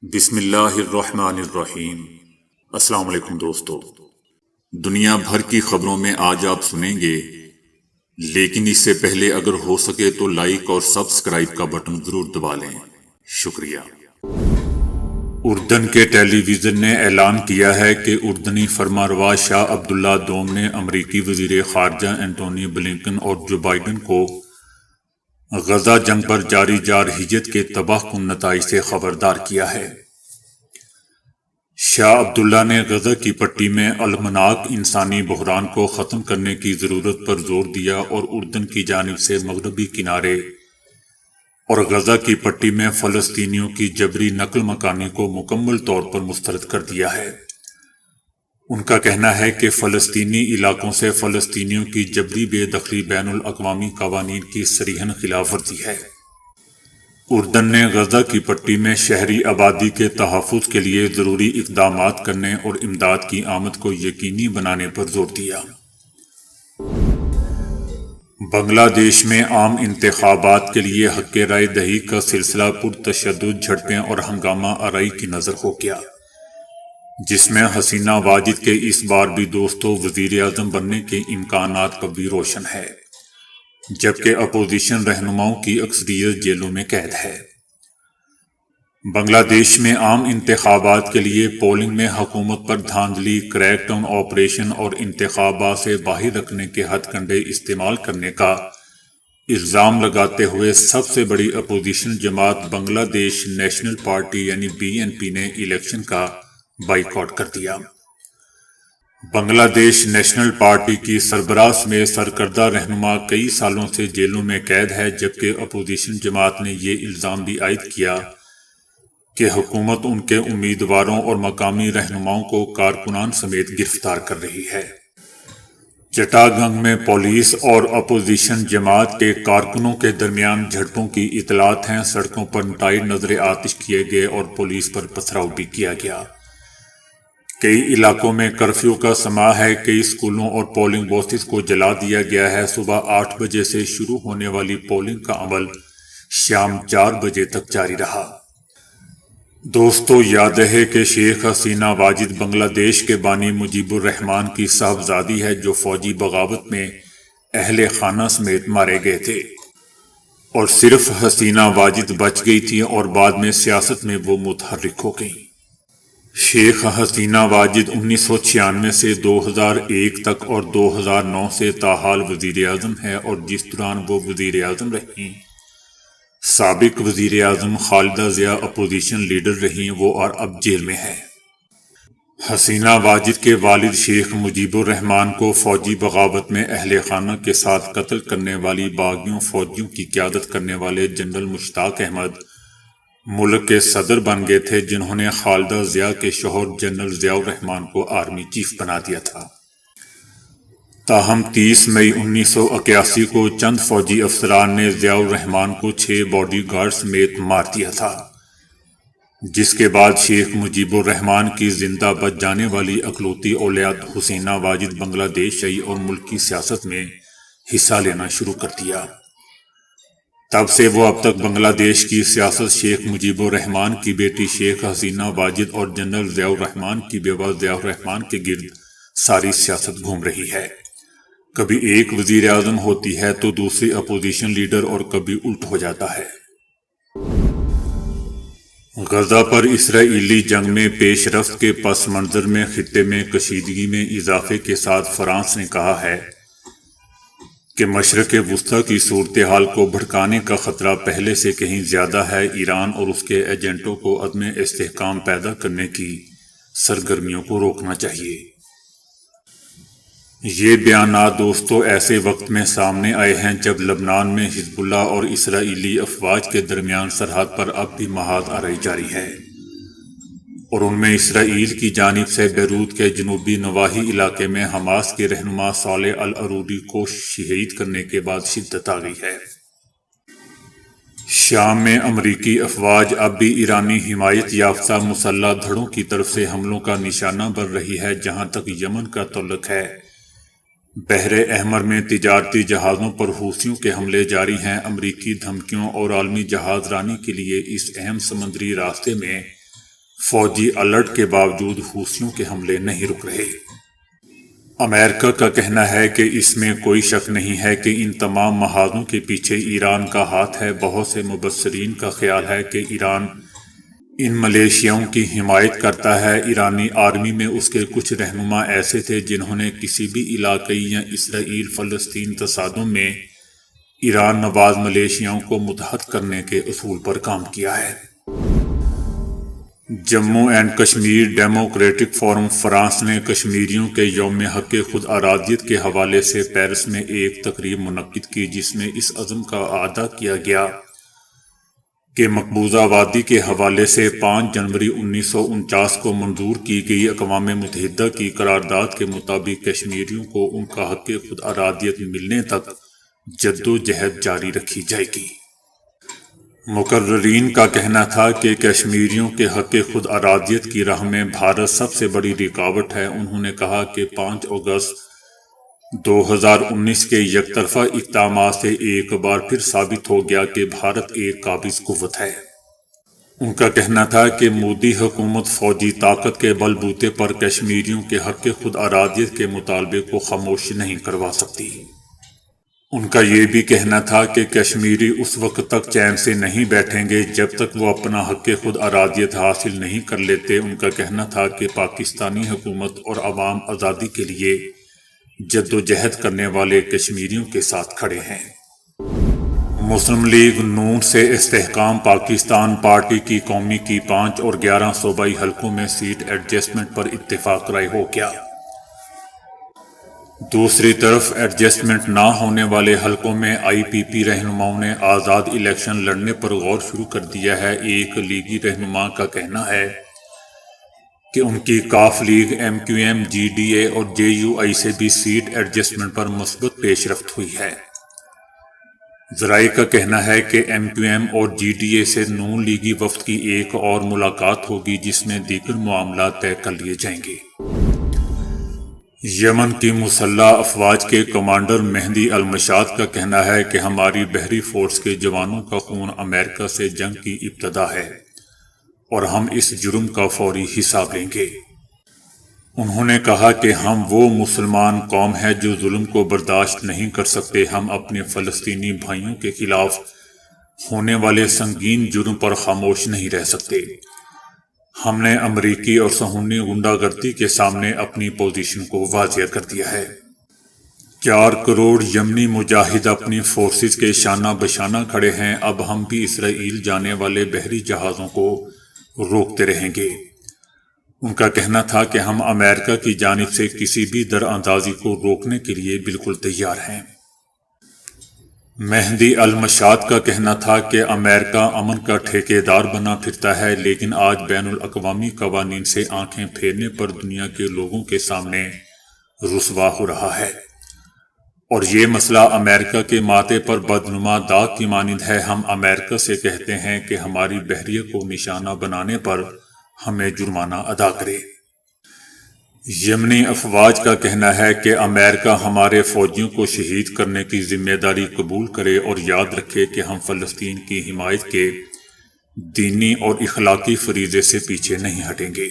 بسم اللہ الرحمن الرحیم۔ السلام علیکم دوستو، دنیا بھر کی خبروں میں آج آپ سنیں گے، لیکن اس سے پہلے اگر ہو سکے تو لائک اور سبسکرائب کا بٹن ضرور دبا لیں، شکریہ۔ اردن کے ٹیلی ویژن نے اعلان کیا ہے کہ اردنی فرمانروا شاہ عبداللہ دوم نے امریکی وزیر خارجہ اینٹونی بلنکن اور جو بائیڈن کو غزہ جنگ پر جاری جارحیت کے تباہ کن نتائج سے خبردار کیا ہے۔ شاہ عبداللہ نے غزہ کی پٹی میں المناک انسانی بحران کو ختم کرنے کی ضرورت پر زور دیا اور اردن کی جانب سے مغربی کنارے اور غزہ کی پٹی میں فلسطینیوں کی جبری نقل مکانی کو مکمل طور پر مسترد کر دیا ہے۔ ان کا کہنا ہے کہ فلسطینی علاقوں سے فلسطینیوں کی جبری بے دخلی بین الاقوامی قوانین کی صریحاً خلاف ورزی ہے۔ اردن نے غزہ کی پٹی میں شہری آبادی کے تحفظ کے لیے ضروری اقدامات کرنے اور امداد کی آمد کو یقینی بنانے پر زور دیا۔ بنگلہ دیش میں عام انتخابات کے لیے حق رائے دہی کا سلسلہ پرتشدد جھڑپیں اور ہنگامہ آرائی کی نظر ہو گیا، جس میں حسینہ واجد کے اس بار بھی دوستوں وزیر اعظم بننے کے امکانات اب بھی روشن ہے، جبکہ اپوزیشن رہنماؤں کی اکثریت جیلوں میں قید ہے۔ بنگلہ دیش میں عام انتخابات کے لیے پولنگ میں حکومت پر دھاندلی، کریک ڈاؤن آپریشن اور انتخابات سے باہر رکھنے کے ہتھ کنڈے استعمال کرنے کا الزام لگاتے ہوئے سب سے بڑی اپوزیشن جماعت بنگلہ دیش نیشنل پارٹی یعنی BNP نے الیکشن کا بائیکاٹ کر دیا۔ بنگلہ دیش نیشنل پارٹی کی سربراہ سمیت سرکردہ رہنما کئی سالوں سے جیلوں میں قید ہے، جبکہ اپوزیشن جماعت نے یہ الزام بھی عائد کیا کہ حکومت ان کے امیدواروں اور مقامی رہنماؤں کو کارکنان سمیت گرفتار کر رہی ہے۔ چٹاگنگ میں پولیس اور اپوزیشن جماعت کے کارکنوں کے درمیان جھڑپوں کی اطلاعات ہیں۔ سڑکوں پر ٹائر نظر آتش کیے گئے اور پولیس پر پتھراؤ بھی کیا گیا۔ کئی علاقوں میں کرفیو کا سماع ہے، کئی اسکولوں اور پولنگ بوتھز کو جلا دیا گیا ہے۔ صبح 8 بجے سے شروع ہونے والی پولنگ کا عمل شام 4 بجے تک جاری رہا۔ دوستو، یاد رہے کہ شیخ حسینہ واجد بنگلہ دیش کے بانی مجیب الرحمان کی صاحبزادی ہے، جو فوجی بغاوت میں اہل خانہ سمیت مارے گئے تھے، اور صرف حسینہ واجد بچ گئی تھی اور بعد میں سیاست میں وہ متحرک ہو گئیں۔ شیخ حسینہ واجد 1996 سے 2001 تک اور 2009 سے تاحال وزیر اعظم ہے، اور جس دوران وہ وزیر اعظم رہیں، سابق وزیر اعظم خالدہ ضیاء اپوزیشن لیڈر رہیں، وہ اور اب جیل میں ہے۔ حسینہ واجد کے والد شیخ مجیب الرحمان کو فوجی بغاوت میں اہل خانہ کے ساتھ قتل کرنے والی باغیوں فوجیوں کی قیادت کرنے والے جنرل مشتاق احمد ملک کے صدر بن گئے تھے، جنہوں نے خالدہ ضیاء کے شوہر جنرل ضیاء الرحمان کو آرمی چیف بنا دیا تھا۔ تاہم 30 مئی 1981 کو چند فوجی افسران نے ضیاء الرحمان کو 6 باڈی گارڈ سمیت مار دیا تھا، جس کے بعد شیخ مجیب الرحمان کی زندہ بچ جانے والی اکلوتی اولاد حسینہ واجد بنگلہ دیش آئی اور ملک کی سیاست میں حصہ لینا شروع کر دیا۔ تب سے وہ اب تک بنگلہ دیش کی سیاست شیخ مجیب الرحمان کی بیٹی شیخ حسینہ واجد اور جنرل ضیاء الرحمان کی بیوہ ضیاء الرحمان کے گرد ساری سیاست گھوم رہی ہے۔ کبھی ایک وزیر اعظم ہوتی ہے تو دوسری اپوزیشن لیڈر، اور کبھی الٹ ہو جاتا ہے۔ غزہ پر اسرائیلی جنگ میں پیش رفت کے پس منظر میں خطے میں کشیدگی میں اضافے کے ساتھ فرانس نے کہا ہے کہ مشرق وسطیٰ کی صورتحال کو بھڑکانے کا خطرہ پہلے سے کہیں زیادہ ہے۔ ایران اور اس کے ایجنٹوں کو عدم استحکام پیدا کرنے کی سرگرمیوں کو روکنا چاہیے۔ یہ بیانات دوستو ایسے وقت میں سامنے آئے ہیں جب لبنان میں حزب اللہ اور اسرائیلی افواج کے درمیان سرحد پر اب بھی محاذ آرائی جاری ہے، اور ان میں اسرائیل کی جانب سے بیروت کے جنوبی نواحی علاقے میں حماس کے رہنما صالح العروری کو شہید کرنے کے بعد شدت آ گئی ہے۔ شام میں امریکی افواج اب بھی ایرانی حمایت یافتہ مسلح دھڑوں کی طرف سے حملوں کا نشانہ بن رہی ہے۔ جہاں تک یمن کا تعلق ہے، بحر احمر میں تجارتی جہازوں پر حوثیوں کے حملے جاری ہیں۔ امریکی دھمکیوں اور عالمی جہاز رانی کے لیے اس اہم سمندری راستے میں فوجی الرٹ کے باوجود حوثیوں کے حملے نہیں رک رہے۔ امریکہ کا کہنا ہے کہ اس میں کوئی شک نہیں ہے کہ ان تمام محاذوں کے پیچھے ایران کا ہاتھ ہے۔ بہت سے مبصرین کا خیال ہے کہ ایران ان ملیشیاؤں کی حمایت کرتا ہے۔ ایرانی آرمی میں اس کے کچھ رہنما ایسے تھے جنہوں نے کسی بھی علاقائی یا اسرائیل فلسطین تصادم میں ایران نواز ملیشیاؤں کو متحد کرنے کے اصول پر کام کیا ہے۔ Jammu and Kashmir democratic forum France نے کشمیریوں کے یوم حق خود ارادیت کے حوالے سے پیرس میں ایک تقریب منعقد کی، جس میں اس عزم کا اعادہ کیا گیا کہ مقبوضہ وادی کے حوالے سے 5 جنوری 1949 کو منظور کی گئی اقوام متحدہ کی قرارداد کے مطابق کشمیریوں کو ان کا حق خود ارادیت ملنے تک جدوجہد جاری رکھی جائے گی۔ مقررین کا کہنا تھا کہ کشمیریوں کے حق خود ارادیت کی راہ میں بھارت سب سے بڑی رکاوٹ ہے۔ انہوں نے کہا کہ 5 اگست 2019 کے یک طرفہ اقدامات سے ایک بار پھر ثابت ہو گیا کہ بھارت ایک قابض قوت ہے۔ ان کا کہنا تھا کہ مودی حکومت فوجی طاقت کے بل بوتے پر کشمیریوں کے حق خود ارادیت کے مطالبے کو خاموش نہیں کروا سکتی۔ ان کا یہ بھی کہنا تھا کہ کشمیری اس وقت تک چین سے نہیں بیٹھیں گے جب تک وہ اپنا حق خود ارادیت حاصل نہیں کر لیتے۔ ان کا کہنا تھا کہ پاکستانی حکومت اور عوام آزادی کے لیے جدوجہد کرنے والے کشمیریوں کے ساتھ کھڑے ہیں۔ مسلم لیگ نون سے استحکام پاکستان پارٹی کی قومی کی 5 اور 11 صوبائی حلقوں میں سیٹ ایڈجسٹمنٹ پر اتفاق رائے ہو گیا۔ دوسری طرف ایڈجسٹمنٹ نہ ہونے والے حلقوں میں آئی پی پی رہنماؤں نے آزاد الیکشن لڑنے پر غور شروع کر دیا ہے۔ ایک لیگی رہنما کا کہنا ہے کہ ان کی کاف league, M Q M, G D A اور جے یو آئی سے بھی سیٹ ایڈجسٹمنٹ پر مثبت پیش رفت ہوئی ہے۔ ذرائع کا کہنا ہے کہ ایم کیو ایم اور جی ڈی اے سے نون لیگی وفد کی ایک اور ملاقات ہوگی جس میں دیگر معاملات طے کر لیے جائیں گے۔ یمن کی مسلح افواج کے کمانڈر مہدی المشاد کا کہنا ہے کہ ہماری بحری فورس کے جوانوں کا خون امریکہ سے جنگ کی ابتدا ہے اور ہم اس جرم کا فوری حساب لیں گے۔ انہوں نے کہا کہ ہم وہ مسلمان قوم ہے جو ظلم کو برداشت نہیں کر سکتے۔ ہم اپنے فلسطینی بھائیوں کے خلاف ہونے والے سنگین جرم پر خاموش نہیں رہ سکتے۔ ہم نے امریکی اور صہیونی غنڈہ گردی کے سامنے اپنی پوزیشن کو واضح کر دیا ہے۔ 4 کروڑ یمنی مجاہد اپنی فورسز کے شانہ بشانہ کھڑے ہیں۔ اب ہم بھی اسرائیل جانے والے بحری جہازوں کو روکتے رہیں گے۔ ان کا کہنا تھا کہ ہم امریکہ کی جانب سے کسی بھی دراندازی کو روکنے کے لیے بالکل تیار ہیں۔ مہدی المشاد کا کہنا تھا کہ امریکہ امن کا ٹھیکیدار بنا پھرتا ہے، لیکن آج بین الاقوامی قوانین سے آنکھیں پھیرنے پر دنیا کے لوگوں کے سامنے رسوا ہو رہا ہے، اور یہ مسئلہ امریکہ کے ماتھے پر بدنما داغ کی مانند ہے۔ ہم امریکہ سے کہتے ہیں کہ ہماری بحریہ کو نشانہ بنانے پر ہمیں جرمانہ ادا کرے۔ یمنی افواج کا کہنا ہے کہ امریکہ ہمارے فوجیوں کو شہید کرنے کی ذمہ داری قبول کرے اور یاد رکھے کہ ہم فلسطین کی حمایت کے دینی اور اخلاقی فریضے سے پیچھے نہیں ہٹیں گے۔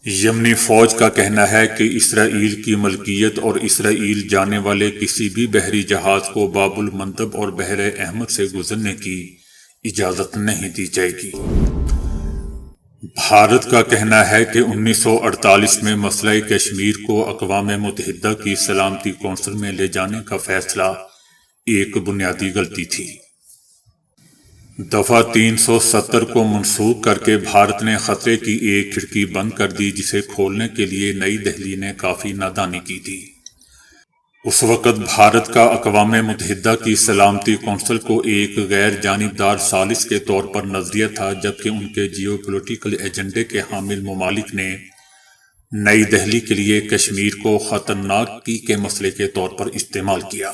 یمنی فوج کا کہنا ہے کہ اسرائیل کی ملکیت اور اسرائیل جانے والے کسی بھی بحری جہاز کو باب المندب اور بحر احمر سے گزرنے کی اجازت نہیں دی جائے گی۔ بھارت کا کہنا ہے کہ 1948 میں مسئلہ کشمیر کو اقوام متحدہ کی سلامتی کونسل میں لے جانے کا فیصلہ ایک بنیادی غلطی تھی۔ دفعہ 370 کو منسوخ کر کے بھارت نے خطرے کی ایک کھڑکی بند کر دی جسے کھولنے کے لیے نئی دہلی نے کافی نادانی کی تھی۔ اس وقت بھارت کا اقوام متحدہ کی سلامتی کونسل کو ایک غیر جانبدار ثالث کے طور پر نظریہ تھا، جبکہ ان کے جیو پولیٹیکل ایجنڈے کے حامل ممالک نے نئی دہلی کے لیے کشمیر کو خطرناکی کے مسئلے کے طور پر استعمال کیا۔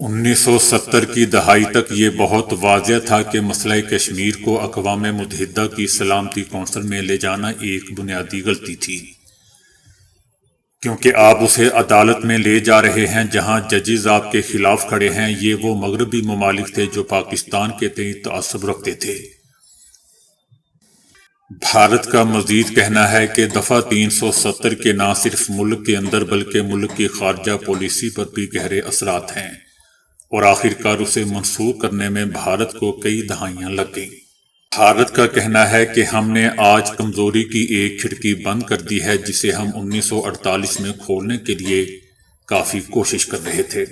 1970 کی دہائی تک یہ بہت واضح تھا کہ مسئلہ کشمیر کو اقوام متحدہ کی سلامتی کونسل میں لے جانا ایک بنیادی غلطی تھی، کیونکہ آپ اسے عدالت میں لے جا رہے ہیں جہاں ججز آپ کے خلاف کھڑے ہیں۔ یہ وہ مغربی ممالک تھے جو پاکستان کے تئیں تعصب رکھتے تھے۔ بھارت کا مزید کہنا ہے کہ دفعہ 370 کے نہ صرف ملک کے اندر بلکہ ملک کی خارجہ پالیسی پر بھی گہرے اثرات ہیں اور آخرکار اسے منسوخ کرنے میں بھارت کو کئی دہائیاں لگ گئیں۔ بھارت کا کہنا ہے کہ ہم نے آج کمزوری کی ایک کھڑکی بند کر دی ہے جسے ہم 1948 میں کھولنے کے لیے کافی کوشش کر رہے تھے۔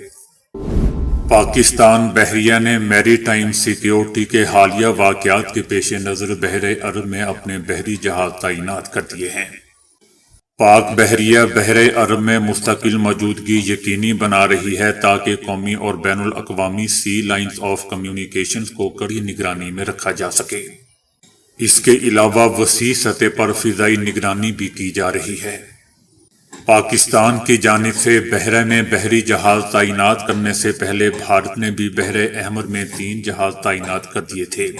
پاکستان بحریہ نے میری ٹائم سیکیورٹی کے حالیہ واقعات کے پیش نظر بحر عرب میں اپنے بحری جہاز تعینات کر دیے ہیں۔ پاک بحریہ بحر عرب میں مستقل موجودگی یقینی بنا رہی ہے تاکہ قومی اور بین الاقوامی سی لائنز آف کمیونیکیشنز کو کڑی نگرانی میں رکھا جا سکے۔ اس کے علاوہ وسیع سطح پر فضائی نگرانی بھی کی جا رہی ہے۔ پاکستان کی جانب سے بحرہ میں بحری جہاز تعینات کرنے سے پہلے بھارت نے بھی بحر احمر میں 3 جہاز تعینات کر دیے تھے۔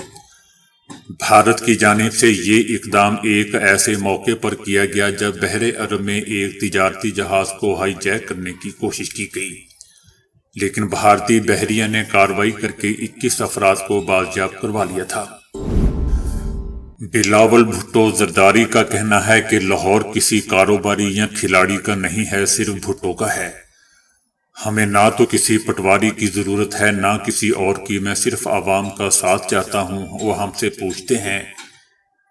بھارت کی جانب سے یہ اقدام ایک ایسے موقع پر کیا گیا جب بحر عرب میں ایک تجارتی جہاز کو ہائی جیک کرنے کی کوشش کی گئی، لیکن بھارتی بحریہ نے کارروائی کر کے 21 افراد کو بازیاب کروا لیا تھا۔ بلاول بھٹو زرداری کا کہنا ہے کہ لاہور کسی کاروباری یا کھلاڑی کا نہیں ہے، صرف بھٹو کا ہے۔ ہمیں نہ تو کسی پٹواری کی ضرورت ہے نہ کسی اور کی، میں صرف عوام کا ساتھ چاہتا ہوں۔ وہ ہم سے پوچھتے ہیں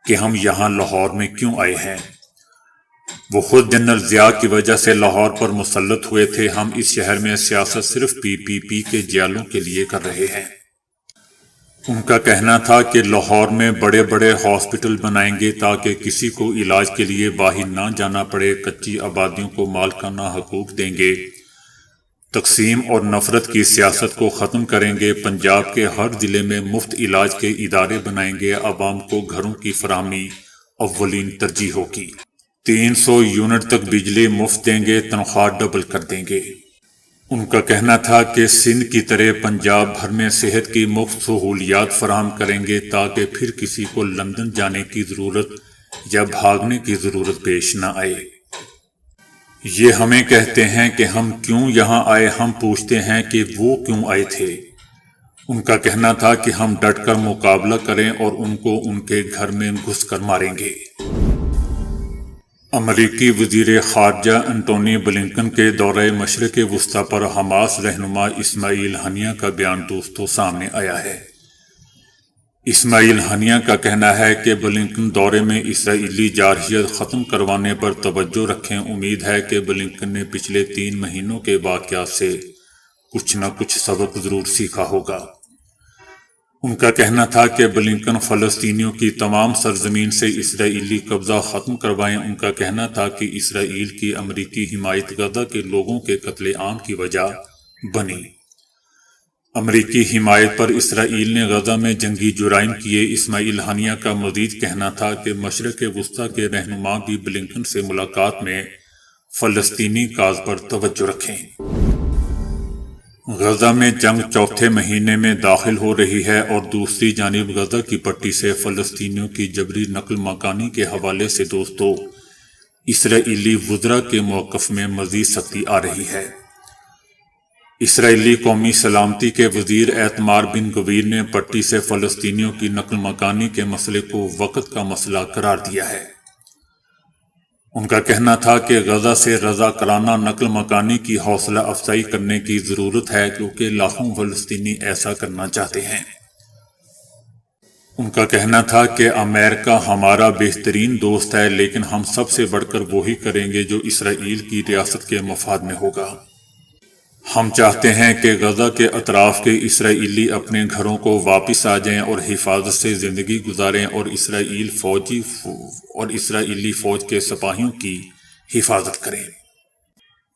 کہ ہم یہاں لاہور میں کیوں آئے ہیں۔ وہ خود جنرل ضیاء کی وجہ سے لاہور پر مسلط ہوئے تھے۔ ہم اس شہر میں سیاست صرف PPP کے جیلوں کے لیے کر رہے ہیں۔ ان کا کہنا تھا کہ لاہور میں بڑے بڑے ہاسپٹل بنائیں گے تاکہ کسی کو علاج کے لیے باہر نہ جانا پڑے، کچی آبادیوں کو مالکانہ حقوق دیں گے، تقسیم اور نفرت کی سیاست کو ختم کریں گے، پنجاب کے ہر ضلع میں مفت علاج کے ادارے بنائیں گے، عوام کو گھروں کی فراہمی اولین ترجیح ہوگی، 300 یونٹ تک بجلی مفت دیں گے، تنخواہ ڈبل کر دیں گے۔ ان کا کہنا تھا کہ سندھ کی طرح پنجاب بھر میں صحت کی مفت سہولیات فراہم کریں گے تاکہ پھر کسی کو لندن جانے کی ضرورت یا بھاگنے کی ضرورت پیش نہ آئے۔ یہ ہمیں کہتے ہیں کہ ہم کیوں یہاں آئے، ہم پوچھتے ہیں کہ وہ کیوں آئے تھے۔ ان کا کہنا تھا کہ ہم ڈٹ کر مقابلہ کریں اور ان کو ان کے گھر میں گھس کر ماریں گے۔ امریکی وزیر خارجہ انٹونی بلنکن کے دورہ مشرق وسطیٰ پر حماس رہنما اسماعیل ہنیہ کا بیان دوستوں سامنے آیا ہے۔ اسماعیل ہنیہ کا کہنا ہے کہ بلنکن دورے میں اسرائیلی جارحیت ختم کروانے پر توجہ رکھیں۔ امید ہے کہ بلنکن نے پچھلے 3 مہینوں کے واقعات سے کچھ نہ کچھ سبق ضرور سیکھا ہوگا۔ ان کا کہنا تھا کہ بلنکن فلسطینیوں کی تمام سرزمین سے اسرائیلی قبضہ ختم کروائیں۔ ان کا کہنا تھا کہ اسرائیل کی امریکی حمایت غزہ کے لوگوں کے قتل عام کی وجہ بنی۔ امریکی حمایت پر اسرائیل نے غزہ میں جنگی جرائم کیے۔ اسماعیل ہنیہ کا مزید کہنا تھا کہ مشرق وسطیٰ کے رہنما بھی بلنکن سے ملاقات میں فلسطینی کاز پر توجہ رکھیں۔ غزہ میں جنگ 4تھے مہینے میں داخل ہو رہی ہے اور دوسری جانب غزہ کی پٹی سے فلسطینیوں کی جبری نقل مکانی کے حوالے سے دوستوں اسرائیلی وزراء کے موقف میں مزید سختی آ رہی ہے۔ اسرائیلی قومی سلامتی کے وزیر ایتمار بن گویر نے پٹی سے فلسطینیوں کی نقل مکانی کے مسئلے کو وقت کا مسئلہ قرار دیا ہے۔ ان کا کہنا تھا کہ غزہ سے رضاکارانہ نقل مکانی کی حوصلہ افزائی کرنے کی ضرورت ہے کیونکہ لاکھوں فلسطینی ایسا کرنا چاہتے ہیں۔ ان کا کہنا تھا کہ امریکہ ہمارا بہترین دوست ہے لیکن ہم سب سے بڑھ کر وہی کریں گے جو اسرائیل کی ریاست کے مفاد میں ہوگا۔ ہم چاہتے ہیں کہ غزہ کے اطراف کے اسرائیلی اپنے گھروں کو واپس آ جائیں اور حفاظت سے زندگی گزاریں اور اسرائیلی فوج کے سپاہیوں کی حفاظت کریں۔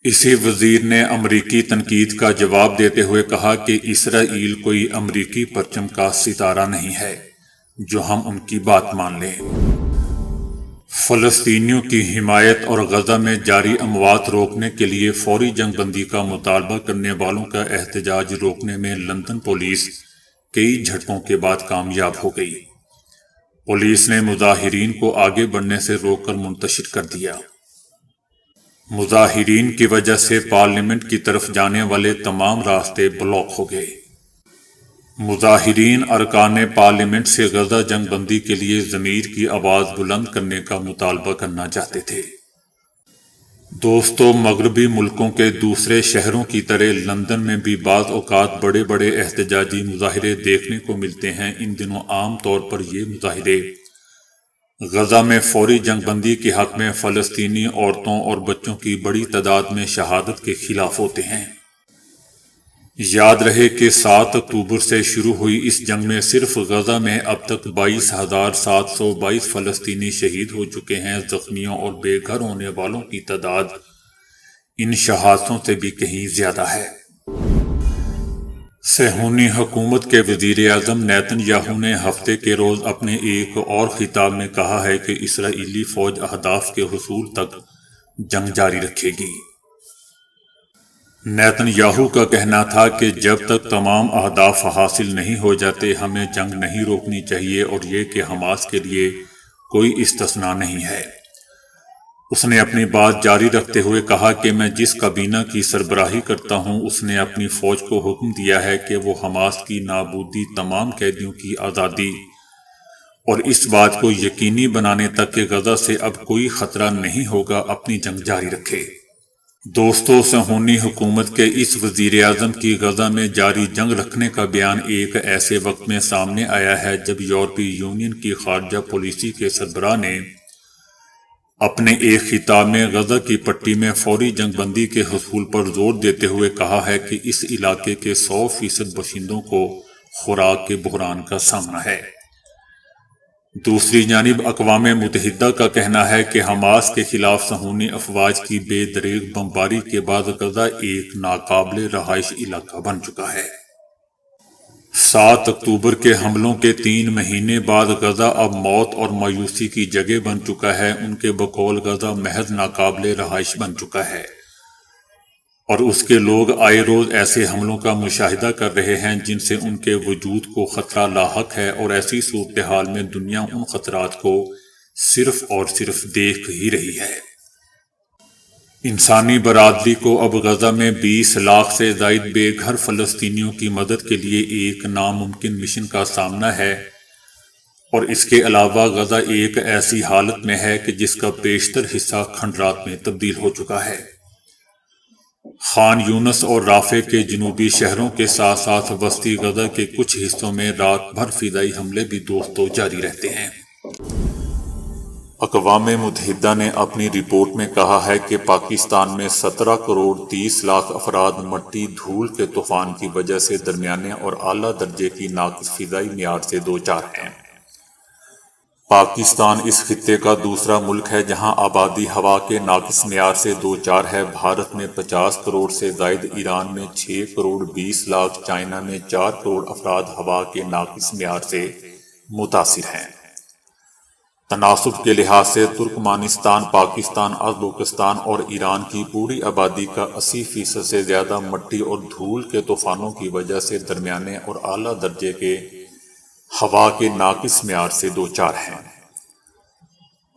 اسی وزیر نے امریکی تنقید کا جواب دیتے ہوئے کہا کہ اسرائیل کوئی امریکی پرچم کا ستارہ نہیں ہے جو ہم ان کی بات مان لیں۔ فلسطینیوں کی حمایت اور غزہ میں جاری اموات روکنے کے لیے فوری جنگ بندی کا مطالبہ کرنے والوں کا احتجاج روکنے میں لندن پولیس کئی جھٹکوں کے بعد کامیاب ہو گئی۔ پولیس نے مظاہرین کو آگے بڑھنے سے روک کر منتشر کر دیا۔ مظاہرین کی وجہ سے پارلیمنٹ کی طرف جانے والے تمام راستے بلاک ہو گئے۔ مظاہرین ارکان پارلیمنٹ سے غزہ جنگ بندی کے لیے ضمیر کی آواز بلند کرنے کا مطالبہ کرنا چاہتے تھے۔ دوستو، مغربی ملکوں کے دوسرے شہروں کی طرح لندن میں بھی بعض اوقات بڑے بڑے احتجاجی مظاہرے دیکھنے کو ملتے ہیں۔ ان دنوں عام طور پر یہ مظاہرے غزہ میں فوری جنگ بندی کے حق میں فلسطینی عورتوں اور بچوں کی بڑی تعداد میں شہادت کے خلاف ہوتے ہیں۔ یاد رہے کہ 7 اکتوبر سے شروع ہوئی اس جنگ میں صرف غزہ میں اب تک 22,722 فلسطینی شہید ہو چکے ہیں۔ زخمیوں اور بے گھر ہونے والوں کی تعداد ان شہادتوں سے بھی کہیں زیادہ ہے۔ صہیونی حکومت کے وزیر اعظم نیتن یاہو نے ہفتے کے روز اپنے ایک اور خطاب میں کہا ہے کہ اسرائیلی فوج اہداف کے حصول تک جنگ جاری رکھے گی۔ نیتن یاہو کا کہنا تھا کہ جب تک تمام اہداف حاصل نہیں ہو جاتے ہمیں جنگ نہیں روکنی چاہیے، اور یہ کہ حماس کے لیے کوئی استثناء نہیں ہے۔ اس نے اپنی بات جاری رکھتے ہوئے کہا کہ میں جس کابینہ کی سربراہی کرتا ہوں اس نے اپنی فوج کو حکم دیا ہے کہ وہ حماس کی نابودی، تمام قیدیوں کی آزادی اور اس بات کو یقینی بنانے تک کہ غزہ سے اب کوئی خطرہ نہیں ہوگا اپنی جنگ جاری رکھے۔ دوستو، صہیونی حکومت کے اس وزیر اعظم کی غزہ میں جاری جنگ رکھنے کا بیان ایک ایسے وقت میں سامنے آیا ہے جب یورپی یونین کی خارجہ پالیسی کے سربراہ نے اپنے ایک خطاب میں غزہ کی پٹی میں فوری جنگ بندی کے حصول پر زور دیتے ہوئے کہا ہے کہ اس علاقے کے 100% باشندوں کو خوراک کے بحران کا سامنا ہے۔ دوسری جانب اقوام متحدہ کا کہنا ہے کہ حماس کے خلاف صہیونی افواج کی بے دریغ بمباری کے بعد غزہ ایک ناقابل رہائش علاقہ بن چکا ہے۔ 7 اکتوبر کے حملوں کے 3 مہینے بعد غزہ اب موت اور مایوسی کی جگہ بن چکا ہے۔ ان کے بقول غزہ محض ناقابل رہائش بن چکا ہے اور اس کے لوگ آئے روز ایسے حملوں کا مشاہدہ کر رہے ہیں جن سے ان کے وجود کو خطرہ لاحق ہے، اور ایسی صورتحال میں دنیا ان خطرات کو صرف اور صرف دیکھ ہی رہی ہے۔ انسانی برادری کو اب غزہ میں 20 لاکھ سے زائد بے گھر فلسطینیوں کی مدد کے لیے ایک ناممکن مشن کا سامنا ہے، اور اس کے علاوہ غزہ ایک ایسی حالت میں ہے کہ جس کا بیشتر حصہ کھنڈرات میں تبدیل ہو چکا ہے۔ خان یونس اور رافع کے جنوبی شہروں کے ساتھ ساتھ وسطی غزہ کے کچھ حصوں میں رات بھر فضائی حملے بھی دوستوں جاری رہتے ہیں۔ اقوام متحدہ نے اپنی رپورٹ میں کہا ہے کہ پاکستان میں 17 کروڑ 30 لاکھ افراد مٹی دھول کے طوفان کی وجہ سے درمیانے اور اعلیٰ درجے کی ناقص فضائی معیار سے دوچار ہیں۔ پاکستان اس خطے کا دوسرا ملک ہے جہاں آبادی ہوا کے ناقص معیار سے دوچار ہے۔ بھارت میں 50 کروڑ سے زائد، ایران میں 6 کروڑ 20 لاکھ، چائنا میں 4 کروڑ افراد ہوا کے ناقص معیار سے متاثر ہیں۔ تناسب کے لحاظ سے ترکمانستان، پاکستان، ازبکستان اور ایران کی پوری آبادی کا 80% سے زیادہ مٹی اور دھول کے طوفانوں کی وجہ سے درمیانے اور اعلیٰ درجے کے ہوا کے ناقص معیار سے دوچار ہیں۔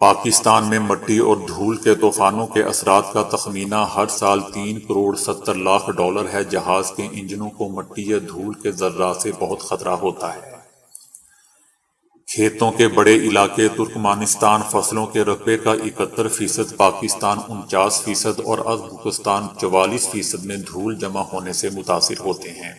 پاکستان میں مٹی اور دھول کے طوفانوں کے اثرات کا تخمینہ ہر سال 3 کروڑ 70 لاکھ ڈالر ہے۔ جہاز کے انجنوں کو مٹی یا دھول کے ذرات سے بہت خطرہ ہوتا ہے۔ کھیتوں کے بڑے علاقے ترکمانستان فصلوں کے رقبے کا 71%، پاکستان 49% اور ازبکستان 44% میں دھول جمع ہونے سے متاثر ہوتے ہیں۔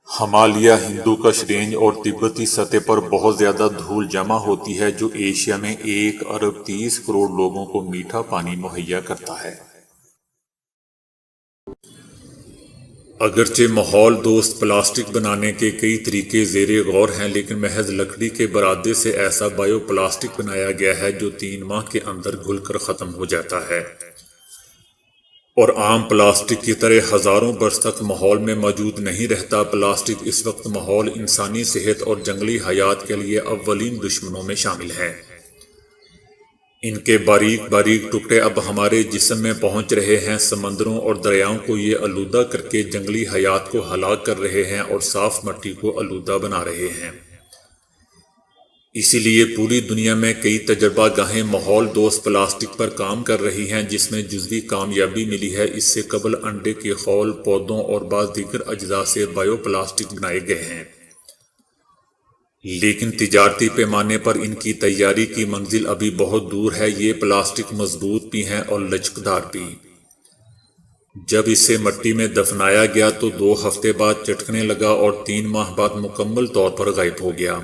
ہمالیہ، ہندوکش رینج اور تبتی سطح پر بہت زیادہ دھول جمع ہوتی ہے جو ایشیا میں 1 ارب 30 کروڑ لوگوں کو میٹھا پانی مہیا کرتا ہے۔ اگرچہ ماحول دوست پلاسٹک بنانے کے کئی طریقے زیر غور ہیں، لیکن محض لکڑی کے برادے سے ایسا بائیو پلاسٹک بنایا گیا ہے جو 3 ماہ کے اندر گھل کر ختم ہو جاتا ہے، اور عام پلاسٹک کی طرح ہزاروں برس تک ماحول میں موجود نہیں رہتا۔ پلاسٹک اس وقت ماحول، انسانی صحت اور جنگلی حیات کے لیے اولین دشمنوں میں شامل ہے۔ ان کے باریک باریک ٹکڑے اب ہمارے جسم میں پہنچ رہے ہیں، سمندروں اور دریاؤں کو یہ آلودہ کر کے جنگلی حیات کو ہلاک کر رہے ہیں اور صاف مٹی کو آلودہ بنا رہے ہیں۔ اسی لیے پوری دنیا میں کئی تجربہ گاہیں ماحول دوست پلاسٹک پر کام کر رہی ہیں، جس میں جزوی کامیابی ملی ہے۔ اس سے قبل انڈے کے خول، پودوں اور بعض دیگر اجزاء سے بائیو پلاسٹک بنائے گئے ہیں، لیکن تجارتی پیمانے پر ان کی تیاری کی منزل ابھی بہت دور ہے۔ یہ پلاسٹک مضبوط بھی ہیں اور لچکدار بھی۔ جب اسے مٹی میں دفنایا گیا تو 2 ہفتے بعد چٹکنے لگا اور 3 ماہ بعد مکمل طور پر غائب ہو گیا۔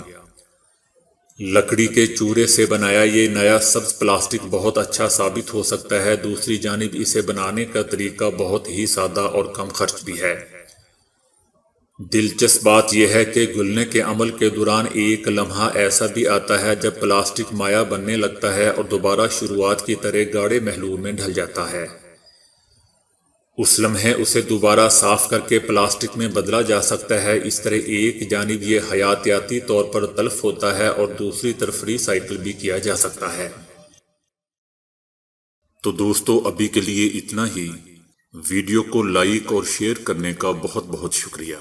لکڑی کے چورے سے بنایا یہ نیا سبز پلاسٹک بہت اچھا ثابت ہو سکتا ہے۔ دوسری جانب اسے بنانے کا طریقہ بہت ہی سادہ اور کم خرچ بھی ہے۔ دلچسپ بات یہ ہے کہ گلنے کے عمل کے دوران ایک لمحہ ایسا بھی آتا ہے جب پلاسٹک مائع بننے لگتا ہے اور دوبارہ شروعات کی طرح گاڑھے محلول میں ڈھل جاتا ہے۔ اس لمحے اسے دوبارہ صاف کر کے پلاسٹک میں بدلا جا سکتا ہے۔ اس طرح ایک جانب یہ حیاتیاتی طور پر تلف ہوتا ہے اور دوسری طرف ری سائیکل بھی کیا جا سکتا ہے۔ تو دوستو، ابھی کے لیے اتنا ہی۔ ویڈیو کو لائک اور شیئر کرنے کا بہت بہت شکریہ۔